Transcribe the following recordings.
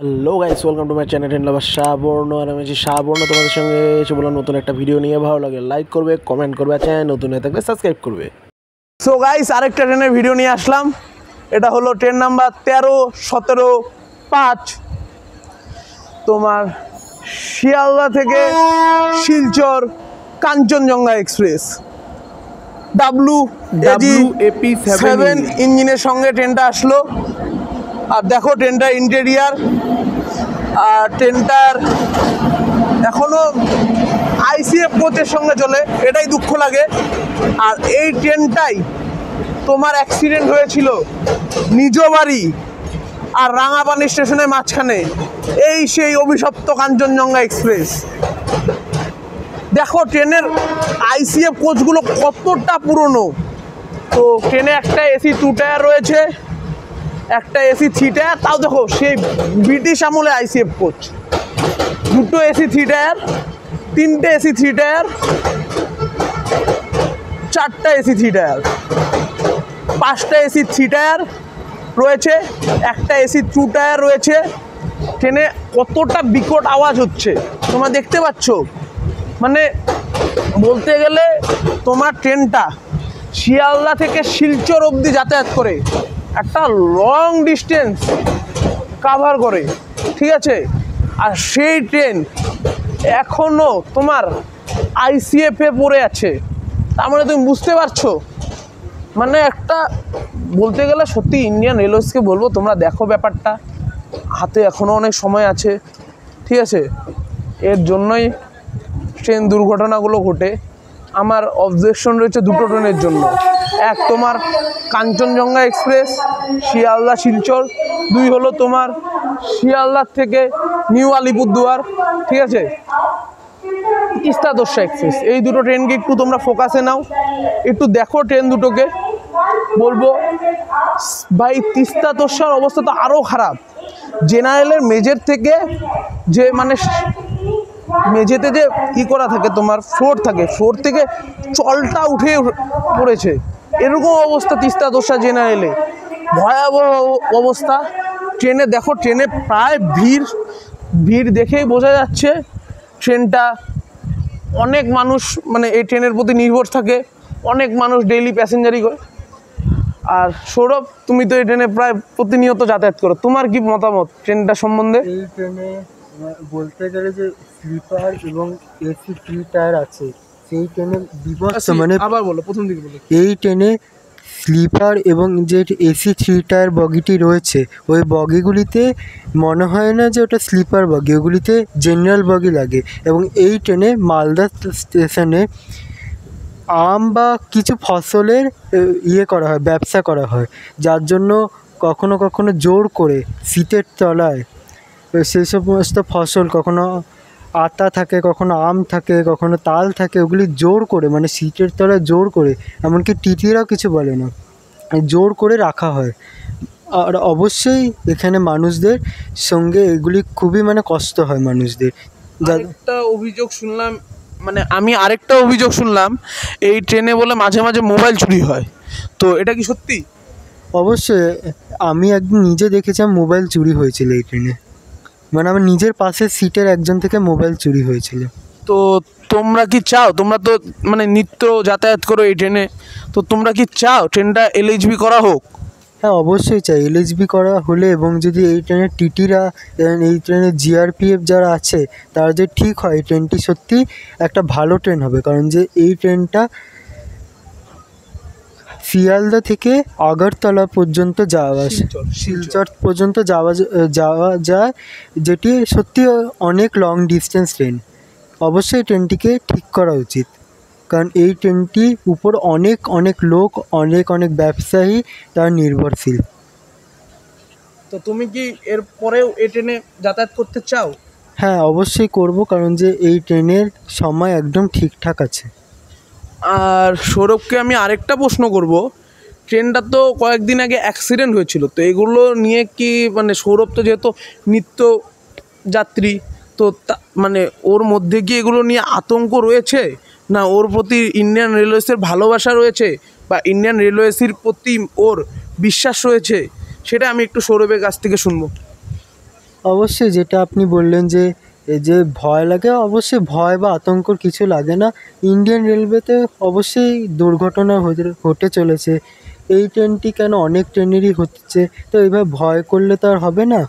Hello guys, welcome to my channel train lover Shahbarna. আর আমি শাহবর্ণ তোমাদের সঙ্গে এসে বললাম নতুন একটা ভিডিও নিয়ে। ভালো লাগে লাইক করবে, কমেন্ট করবে, আর চ্যানেল নতুন হয়ে থাকলে সাবস্ক্রাইব করবে। সো গাইস, আরেকটা ট্রেনের ভিডিও নিয়ে আসলাম। এটা হলো ট্রেন নাম্বার 13-17-5, তোমার শিয়ালদা থেকে শিলচর কাঞ্চনজঙ্ঘা এক্সপ্রেস WAP7 ইঞ্জিনের সঙ্গে ট্রেনটা আসলো। আর দেখো ট্রেনটার ইন্টেরিয়ার, আর ট্রেনটার এখনো ICF কোচের সঙ্গে চলে, এটাই দুঃখ লাগে। আর এই ট্রেনটাই তোমার অ্যাক্সিডেন্ট হয়েছিল নিজ বাড়ি আর রাঙাপানি স্টেশনের মাঝখানে। এই সেই অভিশপ্ত কাঞ্চনজঙ্ঘা এক্সপ্রেস। দেখো ট্রেনের ICF কোচগুলো কতটা পুরনো। তো ট্রেনে একটা AC 2 টায়ার রয়েছে, একটা AC 3 টায়ার। তাও দেখো সেই ব্রিটিশ আমলে ICF কোচ। দুটো AC 3 টায়ার, তিনটে AC 3 টায়ার, চারটা AC 3 টায়ার, পাঁচটা AC 3 টায়ার রয়েছে, একটা AC 2 টায়ার রয়েছে। ট্রেনে কতটা বিকট আওয়াজ হচ্ছে তোমরা দেখতে পাচ্ছ। মানে বলতে গেলে তোমার ট্রেনটা শিয়ালদা থেকে শিলচর অবধি যাতায়াত করে, একটা লং ডিস্টেন্স কাভার করে, ঠিক আছে। আর সেই ট্রেন এখনও তোমার ICF-এ পড়ে আছে। তার মানে তুমি বুঝতে পারছো, মানে একটা বলতে গেলে সত্যি ইন্ডিয়ান রেলওয়েজকে বলবো তোমরা দেখো ব্যাপারটা, হাতে এখনও অনেক সময় আছে, ঠিক আছে। এর জন্যই ট্রেন দুর্ঘটনাগুলো ঘটে। আমার অবজেকশন রয়েছে দুটো ট্রেনের জন্য। এক তোমার কাঞ্চনজঙ্ঘা এক্সপ্রেস শিয়ালদা শিলচর, দুই হলো তোমার শিয়ালদার থেকে নিউ আলিপুরদুয়ার, ঠিক আছে, তিস্তা তোর্ষা এক্সপ্রেস। এই দুটো ট্রেনকে একটু তোমরা ফোকাসে নাও, একটু দেখো ট্রেন দুটোকে। বলবো ভাই, তিস্তা তোর্ষার অবস্থা তো আরও খারাপ। জেনারেলের মেজের থেকে যে মানে মেঝেতে যে করা থাকে তোমার ফ্লোর থাকে, ফ্লোর থেকে চলটা উঠে পড়েছে, এরকম অবস্থা তিস্তা তোর্ষা জেনারেলে। ভয়াবহ অবস্থা। ট্রেনে দেখো, ট্রেনে প্রায় ভিড় দেখেই বোঝা যাচ্ছে ট্রেনটা অনেক মানুষ মানে এই ট্রেনের প্রতি নির্ভর থাকে, অনেক মানুষ ডেইলি প্যাসেঞ্জারি করে। আর সৌরভ, তুমি তো এই ট্রেনে প্রায় প্রতিনিয়ত যাতায়াত করো, তোমার কি মতামত ট্রেনটা সম্বন্ধে? এই ট্রেনে বলতে গেলে যে স্লিপার এবং AC 3 টায়ার আছে, সেই ট্রেনে বিভৎস মানে আবার বলো, প্রথম দিকে বলো। এই ট্রেনে স্লিপার এবং যে AC 3 টায়ার বগিটি রয়েছে, ওই বগিগুলিতে মনে হয় না যে ওটা স্লিপার বগি, ওগুলিতে জেনারেল বগি লাগে। এবং এই ট্রেনে মালদা স্টেশনে আম বা কিছু ফসলের করা হয়, ব্যবসা করা হয়, যার জন্য কখনো কখনো জোর করে সিটের তলায় সেই সমস্ত ফসল, কখনো আতা থাকে, কখনো আম থাকে, কখনো তাল থাকে, ওগুলি জোর করে মানে সিটের তলায় জোর করে, এমনকি টিটিরাও কিছু বলে না, জোর করে রাখা হয়। আর অবশ্যই এখানে মানুষদের সঙ্গে এগুলি খুবই মানে কষ্ট হয় মানুষদের। আমি আরেকটা অভিযোগ শুনলাম এই ট্রেনে বলে মাঝে মাঝে মোবাইল চুরি হয়, তো এটা কি সত্যি? অবশ্যই, আমি একদিন নিজে দেখেছিলাম মোবাইল চুরি হয়েছিল এই ট্রেনে। মানে আমার নিজের পাশের সিটের একজন থেকে মোবাইল চুরি হয়েছিল। তো তোমরা কি চাও, তোমরা তো মানে নিত্য যাতায়াত করো এই ট্রেনে, তো তোমরা কি চাও ট্রেনটা LHB করা হোক? হ্যাঁ, অবশ্যই চাই LHB করা হলে, এবং যদি এই ট্রেনের টিটিরা, এই ট্রেনের GRPF যারা আছে তারা যদি ঠিক হয়, এই ট্রেনটি সত্যি একটা ভালো ট্রেন হবে। কারণ যে এই ট্রেনটা শিয়ালদা থেকে আগরতলা পর্যন্ত শিলচর পর্যন্ত যাওয়া যায়, যেটি সত্যি অনেক লং ডিস্টেন্স ট্রেন। অবশ্যই ট্রেনটিকে ঠিক করা উচিত, কারণ এই ট্রেনটির উপর অনেক লোক, অনেক ব্যবসায়ী তার নির্ভরশীল। তো তুমি কি এর পরেও এই ট্রেনে যাতায়াত করতে চাও? হ্যাঁ, অবশ্যই করব, কারণ যে এই ট্রেনের সময় একদম ঠিকঠাক আছে। আর সৌরভকে আমি আরেকটা প্রশ্ন করব, ট্রেনটা তো কয়েকদিন আগে অ্যাক্সিডেন্ট হয়েছিল, তো এগুলো নিয়ে কি মানে সৌরভ তো যেহেতু নিত্য যাত্রী, তো মানে ওর মধ্যে কি এগুলো নিয়ে আতঙ্ক রয়েছে, না ওর প্রতি ইন্ডিয়ান রেলওয়েজের ভালোবাসা রয়েছে, বা ইন্ডিয়ান রেলওয়েজের প্রতি ওর বিশ্বাস রয়েছে, সেটা আমি একটু সৌরভের কাছ থেকে শুনবো। অবশ্যই যেটা আপনি বললেন যে এই যে ভয় লাগে, অবশ্যই ভয় বা আতঙ্কর কিছু লাগে না। ইন্ডিয়ান রেলওয়েতে অবশ্যই দুর্ঘটনা ঘটে চলেছে। এই ট্রেনটি কেন, অনেক ট্রেনেরই হচ্ছে, তো এইভাবে ভয় করলে তো আর হবে না।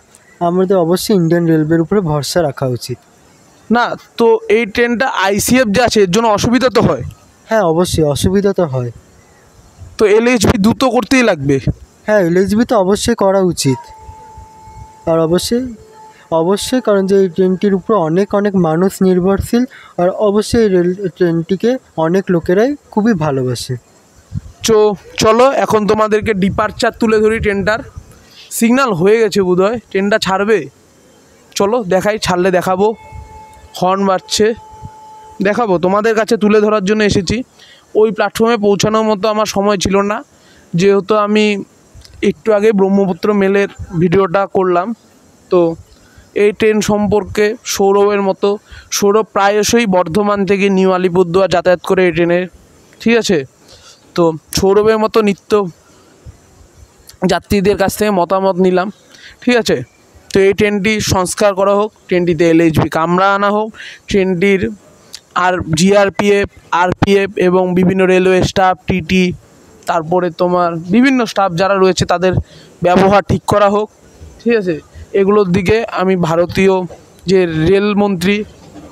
আমাদের অবশ্যই ইন্ডিয়ান রেলওয়ের উপরে ভরসা রাখা উচিত। না তো এই ট্রেনটা আইসিএফ যে আছে এর জন্য অসুবিধা তো হয়। হ্যাঁ অবশ্যই অসুবিধা তো হয়। তো এলএইচবি দ্রুত করতেই লাগবে। হ্যাঁ এলএইচবি তো অবশ্যই করা উচিত। আর অবশ্যই কারণ যে এই ট্রেনটির উপর অনেক অনেক মানুষ নির্ভরশীল, আর অবশ্যই ট্রেনটিকে অনেক লোকেরাই খুবই ভালোবাসে। চলো এখন তোমাদেরকে ডিপারচার তুলে ধরি ট্রেনটার। সিগন্যাল হয়ে গেছে বোধহয়, ট্রেনটা ছাড়বে। চলো দেখাই, ছাড়লে দেখাবো। হর্ন বাজছে, দেখাবো, তোমাদের কাছে তুলে ধরার জন্য এসেছি। ওই প্ল্যাটফর্মে পৌঁছানোর মতো আমার সময় ছিল না, যেহেতু আমি একটু আগে ব্রহ্মপুত্র মেলের ভিডিওটা করলাম। তো এই ট্রেন সম্পর্কে সৌরভের মতো, সৌরভ প্রায়শই বর্ধমান থেকে নিউ আলিপুরদুয়ার যাতায়াত করে এই ট্রেনে, ঠিক আছে। তো সৌরভের মতো নিত্য যাত্রীদের কাছ থেকে মতামত নিলাম, ঠিক আছে। তো এই ট্রেনটি সংস্কার করা হোক, ট্রেনটিতে এলএইচবি কামরা আনা হোক, ট্রেনটির আর জিআরপিএফ, আরপিএফ এবং বিভিন্ন রেলওয়ে স্টাফ, টিটি, তারপরে তোমার বিভিন্ন স্টাফ যারা রয়েছে তাদের ব্যবহার ঠিক করা হোক, ঠিক আছে। এগুলোর দিকে আমি ভারতীয় যে রেলমন্ত্রী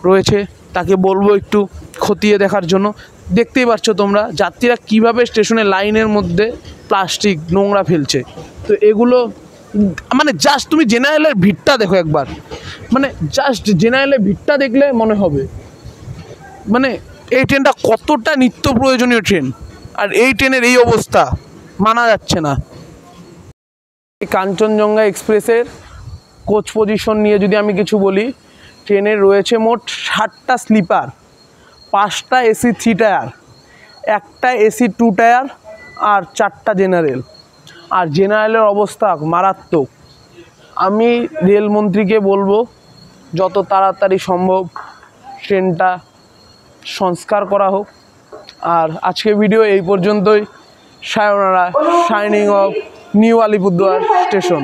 রয়েছে তাকে বলবো একটু খতিয়ে দেখার জন্য। দেখতেই পাচ্ছ তোমরা যাত্রীরা কীভাবে স্টেশনের লাইনের মধ্যে প্লাস্টিক নোংরা ফেলছে। তো এগুলো মানে জাস্ট তুমি জেনারেলের ভিড়টা দেখো একবার, মানে জাস্ট জেনারেলের ভিড়টা দেখলে মনে হবে মানে এই ট্রেনটা কতটা নিত্য প্রয়োজনীয় ট্রেন, আর এই ট্রেনের এই অবস্থা মানা যাচ্ছে না। এই কাঞ্চনজঙ্ঘা এক্সপ্রেসের কোচ পজিশন নিয়ে যদি আমি কিছু বলি, ট্রেনের রয়েছে মোট 60টা স্লিপার, 5টা এসি 3 টায়ার, একটা এসি 2 টায়ার আর 4টা জেনারেল। আর জেনারেলের অবস্থা মারাত্মক। আমি রেলমন্ত্রীকে বলবো যত তাড়াতাড়ি সম্ভব ট্রেনটা সংস্কার করা হোক। আর আজকে ভিডিও এই পর্যন্তই। Sayonara, signing off new Alipurduar station.